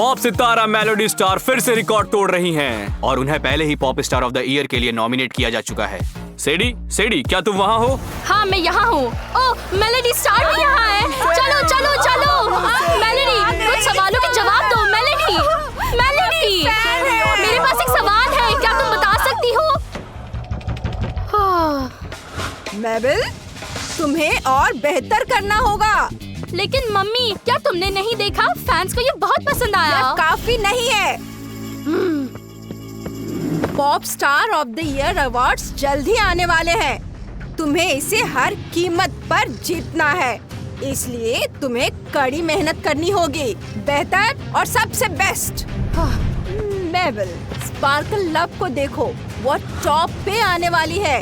Pop सितारा melody star फिर से record तोड़ रही हैं और उन्हें पहले ही pop star of the year के लिए नॉमिनेट किया जा चुका है। सेडी, क्या तुम वहाँ हो? हाँ, मैं यहाँ हूँ। ओह, मेलोडी स्टार भी यहाँ है। चलो चलो चलो। मेलोडी, कुछ सवालों के जवाब दो। मेलोडी, मेरे पास एक सवाल है, क्या तुम बता सकती हो? मेबल, तुम्हें और बेहतर करना होगा। लेकिन मम्मी, क्या तुमने नहीं देखा? फैंस को ये बहुत पसंद आया। यह काफी नहीं है। Pop star of the year awards जल्द ही आने वाले हैं। तुम्हें इसे हर कीमत पर जीतना है, इसलिए तुम्हें कड़ी मेहनत करनी होगी। बेहतर और सबसे बेस्ट। मेबल, स्पार्कल लव को देखो, वो टॉप पे आने वाली है।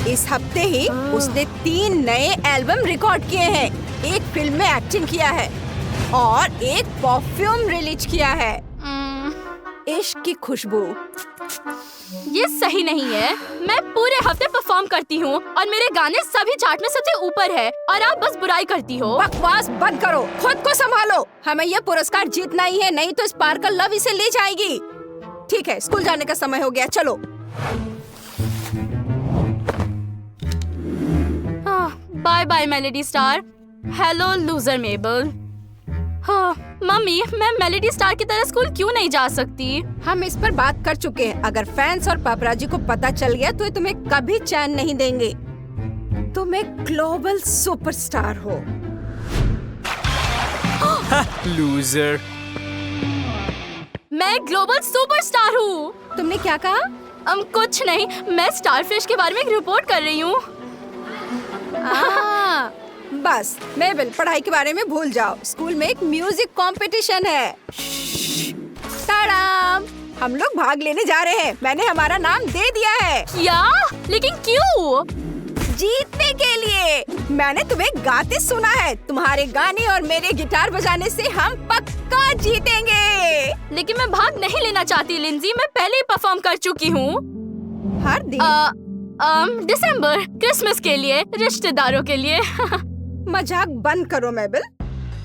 इस हफ्ते ही उसने 3 नए एल्बम रिकॉर्ड किए हैं, एक फिल्म में एक्टिंग किया है और एक परफ्यूम रिलीज किया है। इश्क की खुशबू। ये सही नहीं है। मैं पूरे हफ्ते परफॉर्म करती हूँ और मेरे गाने सभी चार्ट में सबसे ऊपर है और आप बस बुराई करती हो। बकवास बंद करो, खुद को संभालो। हमें ये पुरस्कार जीतना ही है, नहीं तो स्पार्कल लव इसे ले जाएगी। ठीक है, स्कूल जाने का समय हो गया, चलो। Bye bye melody star. Hello loser Mabel. Mummy, मैं मेलोडी स्टार की तरह स्कूल क्यों नहीं जा सकती? हम इस पर बात कर चुके हैं। अगर फैंस और पापराजी को पता चल गया तो ये तुम्हें कभी चैन नहीं देंगे। तुम एक ग्लोबल सुपरस्टार हो। लूजर। मैं ग्लोबल सुपरस्टार हूँ। तुमने क्या कहा? कुछ नहीं, मैं स्टारफिश के बारे में एक रिपोर्ट कर रही हूँ। बस मेबल, पढ़ाई के बारे में भूल जाओ। स्कूल में एक म्यूजिक कंपटीशन है। ताराम, हम लोग भाग लेने जा रहे हैं। मैंने हमारा नाम दे दिया है। क्या? लेकिन क्यों? जीतने के लिए। मैंने तुम्हें गाते सुना है। तुम्हारे गाने और मेरे गिटार बजाने से हम पक्का जीतेंगे। लेकिन मैं भाग नहीं लेना चाहती लिंजी, मैं पहले ही परफॉर्म कर चुकी हूँ। हर दिन? दिसंबर, क्रिसमस के लिए, रिश्तेदारों के लिए। मजाक बंद करो मेबल।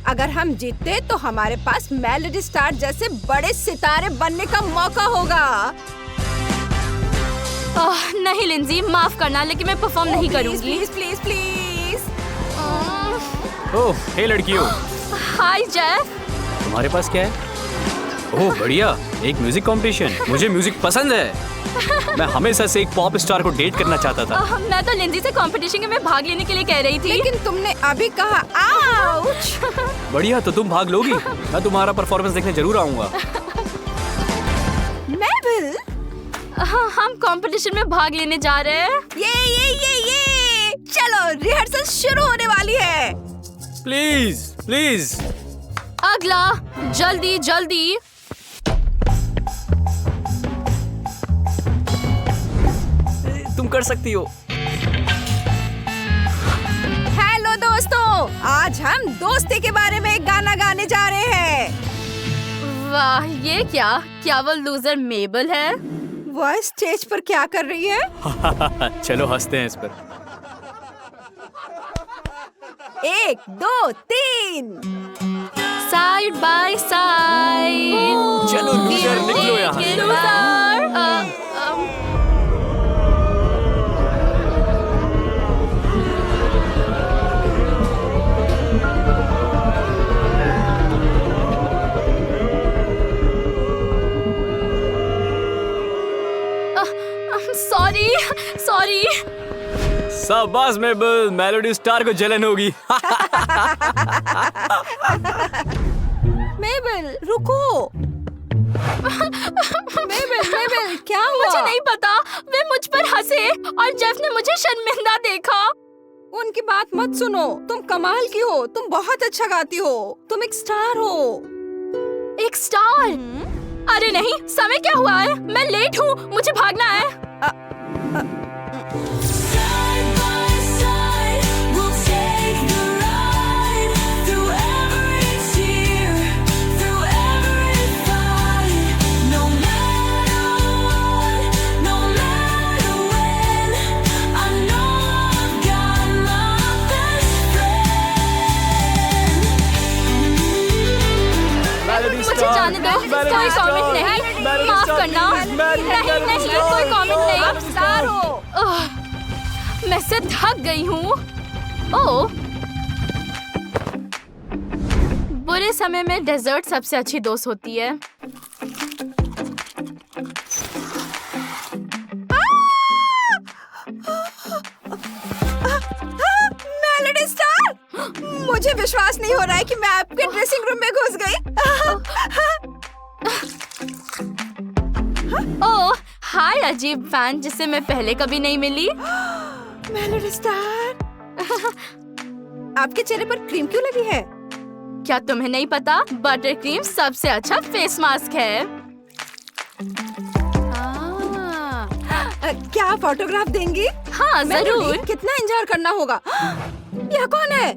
अगर हम जीते तो हमारे पास मेलोडी स्टार जैसे बड़े सितारे बनने का मौका होगा। नहीं लिंजी, माफ करना, लेकिन मैं परफॉर्म नहीं करूंगी। Please please please. Oh, hey लड़कियों। Hi Jeff. तुम्हारे पास क्या है? ओह बढ़िया, एक म्यूजिक कंपटीशन। मुझे म्यूजिक पसंद है। मैं हमेशा से एक पॉप स्टार को डेट करना चाहता था। मैं तो लिंजी से कंपटीशन में भाग लेने के लिए कह रही थी। लेकिन तुमने अभी कहा आउच। बढ़िया, तो तुम भाग लोगी? मैं तुम्हारा परफॉर्मेंस देखने जरूर आऊंगा। मेबल, हम कंपटीशन में भाग लेने जा रहे हैं। ये चलो, रिहर्सल शुरू होने वाली है। प्लीज। अगला, जल्दी जल्दी। तुम कर सकती हो। हेलो दोस्तों, आज हम दोस्ती के बारे में एक गाना गाने जा रहे हैं। वाह, ये क्या वो लूजर मेबल है? वह स्टेज पर क्या कर रही है? चलो हंसते हैं इस पर। 1 2 3। Side by side. चलो लूजर, निकलो यहाँ से। सॉरी। शाबाश मेबल, मेलोडी स्टार को जलन होगी। मेबल रुको। मेबल क्या हुआ? मुझे नहीं पता, वे मुझ पर हंसे और जेफ ने मुझे शर्मिंदा देखा। उनकी बात मत सुनो। तुम कमाल की हो, तुम बहुत अच्छा गाती हो, तुम एक स्टार हो। एक स्टार? अरे नहीं, समय क्या हुआ है? मैं लेट हूँ, मुझे भागना है। Melody star. नहीं नहीं, कोई कमेंट नहीं। आप स्टार हो। मैं से थक गई हूँ। ओह, बुरे समय में डेजर्ट सबसे अच्छी दोस्त होती है। मेलोडी स्टार, मुझे विश्वास नहीं हो रहा है कि मैं आपके ड्रेसिंग रूम में घुस गई। ओह, हाय अजीब फैन जिससे मैं पहले कभी नहीं मिली। मेलोडी स्टार, आपके चेहरे पर क्रीम क्यों लगी है? क्या तुम्हें नहीं पता? बटर क्रीम सबसे अच्छा फेस मास्क है। क्या आप ऑटोग्राफ देंगी? हाँ जरूर। मेलोडी, कितना इंतजार करना होगा। यह कौन है?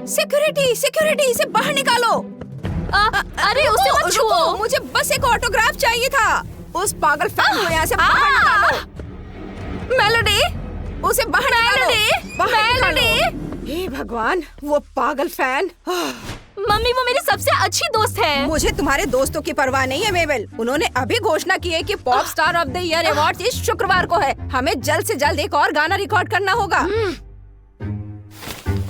सिक्योरिटी, सिक्योरिटी, इसे बाहर निकालो। अरे उसे मत छुओ। रुको, मुझे बस एक ऑटोग्राफ चाहिए था। उस पागल फैन को यहाँ से बाहर निकालो। मेलोडी, उसे बाहर निकालो। बाहर निकालो। हे भगवान, वो पागल फैन। मम्मी, वो मेरी सबसे अच्छी दोस्त है। मुझे तुम्हारे दोस्तों की परवाह नहीं है मेबल। उन्होंने अभी घोषणा की है कि pop star of the year award इस शुक्रवार को है। हमें जल्द से जल्द एक और गाना रिकॉर्ड करना होगा।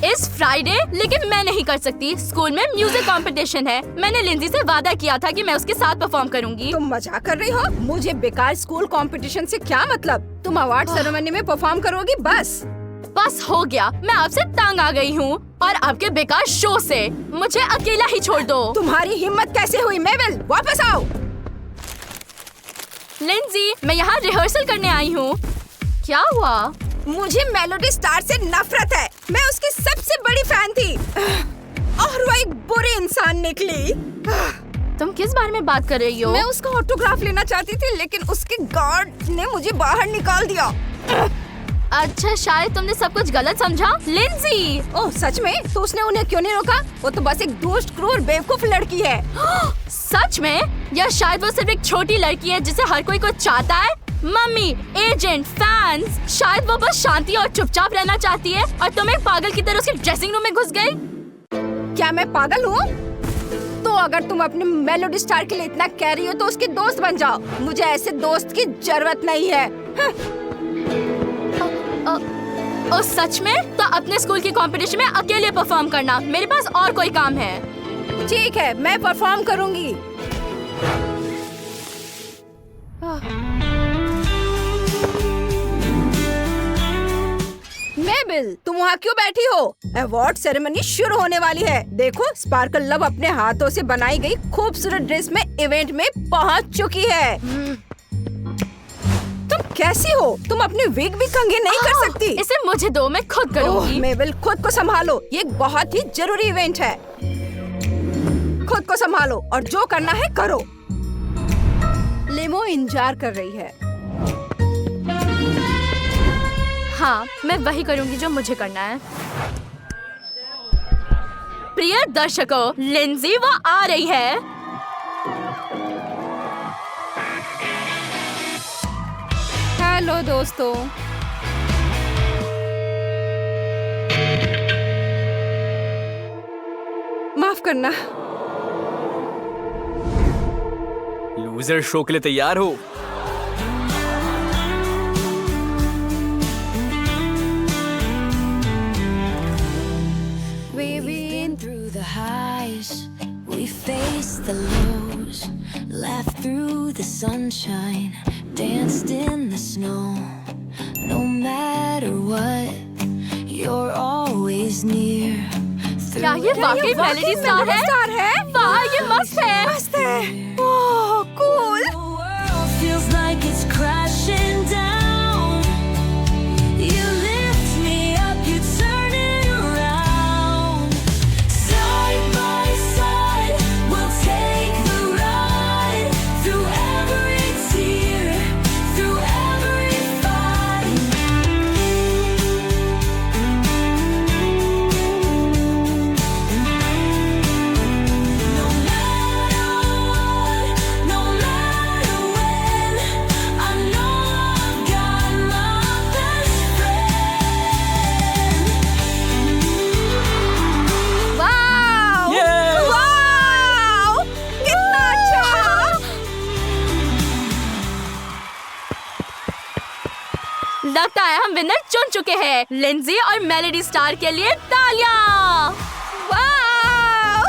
इस फ्राइडे, लेकिन मैं नहीं कर सकती। स्कूल में म्यूजिक कंपटीशन है। मैंने लिंजी से वादा किया था कि मैं उसके साथ परफॉर्म करूंगी। तुम मजाक कर रही हो? मुझे बेकार स्कूल कंपटीशन से क्या मतलब? तुम अवार्ड सेरेमनी में परफॉर्म करोगी बस। बस हो गया, मैं आपसे तंग आ गई हूँ और आपके बेकार शो से। मुझे अकेला ही छोड़ दो। तुम्हारी हिम्मत कैसे हुई मेबल? वापस आओ। लिंजी, मैं यहाँ रिहर्सल करने आई हूँ। क्या हुआ? मुझे मेलोडी स्टार से नफरत है। मैं उसकी सबसे बड़ी फैन थी और वो एक बुरी इंसान निकली। तुम किस बारे में बात कर रही हो? मैं उसका ऑटोग्राफ लेना चाहती थी, लेकिन उसके गार्ड ने मुझे बाहर निकाल दिया। अच्छा, शायद तुमने सब कुछ गलत समझा। लिंजी! ओह सच में? तो उसने उन्हें क्यों नहीं रोका? वो तो बस एक दुष्ट, क्रूर, बेवकूफ लड़की है। सच में? या शायद वो सिर्फ एक छोटी लड़की है जिसे हर कोई कुछ चाहता है? मम्मी, एजेंट, फैंस, शायद वो बस शांति और चुपचाप रहना चाहती है और तुम एक पागल की तरह उसके ड्रेसिंग रूम में घुस गई। क्या मैं पागल हूँ? तो अगर तुम अपने मेलोडी स्टार के लिए इतना कह रही हो तो उसके दोस्त बन जाओ। मुझे ऐसे दोस्त की जरूरत नहीं है। ओ सच में? तो अपने स्कूल की कंपटीशन में अकेले परफॉर्म करना। मेरे पास और कोई काम है। ठीक है, मैं परफॉर्म करूंगी। मेबल, तुम वहाँ क्यों बैठी हो? अवार्ड सेरेमनी शुरू होने वाली है। देखो, स्पार्कल लव अपने हाथों से बनाई गई खूबसूरत ड्रेस में इवेंट में पहुँच चुकी है। तुम कैसी हो? तुम अपने विग भी कंघी नहीं कर सकती। इसे मुझे दो, मैं खुद करूंगी। मेबल, खुद को संभालो। ये एक बहुत ही जरूरी इवेंट है। खुद को संभालो और जो करना है करो। लेमो इंतजार कर रही है। हाँ, मैं वही करूंगी जो मुझे करना है। प्रिय दर्शकों, लिंजी वो आ रही है। हेलो दोस्तों। माफ करना। लूजर शो के लिए तैयार हो? We've been through the highs, we faced the lows, laughed through the sunshine, danced in the snow. No matter what, you're always near. क्या ये वाकई मेलोडी स्टार है? वाह, ये मस्त है। मस्त है। ओह, cool. The world feels like it's crashing down. You lift me up, you turn it around. Side by side, we'll take the ride through every tear, through every fight. No matter what, लगता है हम winner चुन चुके हैं। लिंजी और melody star के लिए तालियां। वाव!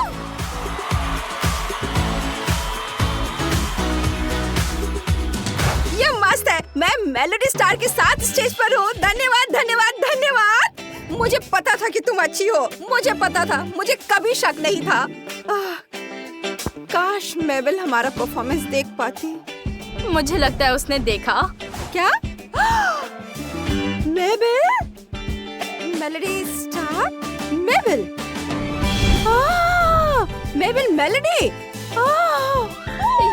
ये मस्त है। मैं मेलोडी स्टार के साथ स्टेज पर हूँ। धन्यवाद धन्यवाद धन्यवाद। मुझे पता था कि तुम अच्छी हो। मुझे पता था, मुझे कभी शक नहीं था। काश मेबल हमारा परफॉर्मेंस देख पाती। मुझे लगता है उसने देखा। क्या? Mabel? Melody star? Mabel? Mabel melody?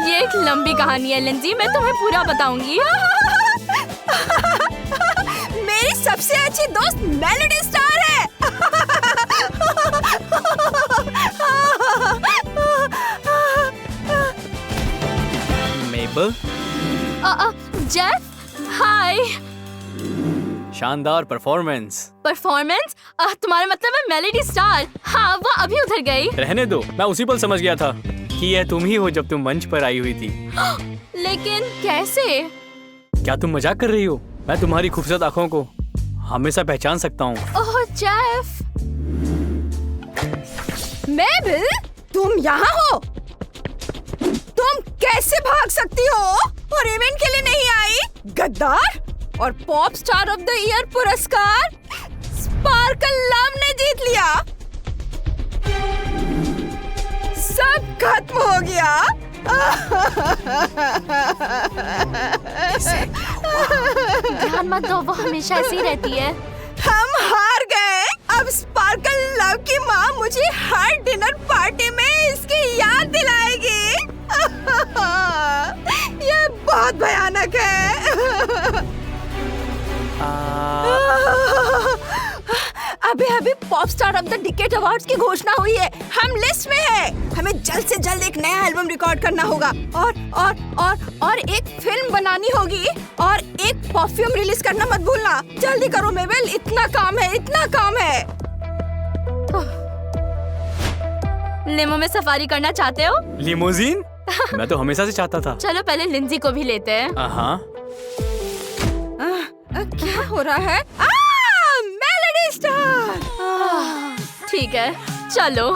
ये एक लंबी कहानी है लिंजी, मैं तुम्हें पूरा बताऊंगी। मेरी सबसे अच्छी दोस्त मेलोडी स्टार है। मेबल, जेफ, हाय। शानदार परफॉर्मेंस। परफॉर्मेंस? तुम्हारा मतलब है मेलोडी स्टार? हाँ, वो अभी उधर गई। रहने दो, मैं उसी पल समझ गया था कि यह तुम ही हो जब तुम मंच पर आई हुई थी। लेकिन कैसे? क्या तुम मजाक कर रही हो? मैं तुम्हारी खूबसूरत आंखों को हमेशा पहचान सकता हूँ। ओह जेफ। मेबल, तुम यहाँ हो? तुम कैसे भाग सकती हो और इवेंट के लिए नहीं आई? गद्दार! और pop star of the year पुरस्कार स्पार्कल लव ने जीत लिया। सब खत्म हो गया। ध्यान मत दो, वो हमेशा ऐसी रहती है। हम हार गए। अब स्पार्कल लव की माँ मुझे हर डिनर पार्टी में इसकी याद दिलाएगी। ये बहुत भयानक है। अभी pop star of the decade awards की घोषणा हुई है। हम लिस्ट में हैं। हमें जल्द से जल्द एक नया एल्बम रिकॉर्ड करना होगा और एक फिल्म बनानी होगी और एक परफ्यूम रिलीज करना मत भूलना। जल्दी करो मेबल, इतना काम है, इतना काम है। लिमो में सफारी करना चाहते हो? लिमोजीन? मैं तो हमेशा से चाहता था। चलो पहले लिंजी को भी लेते हैं। हाँ। क्या हो रहा है? Melody star! ठीक है, चलो।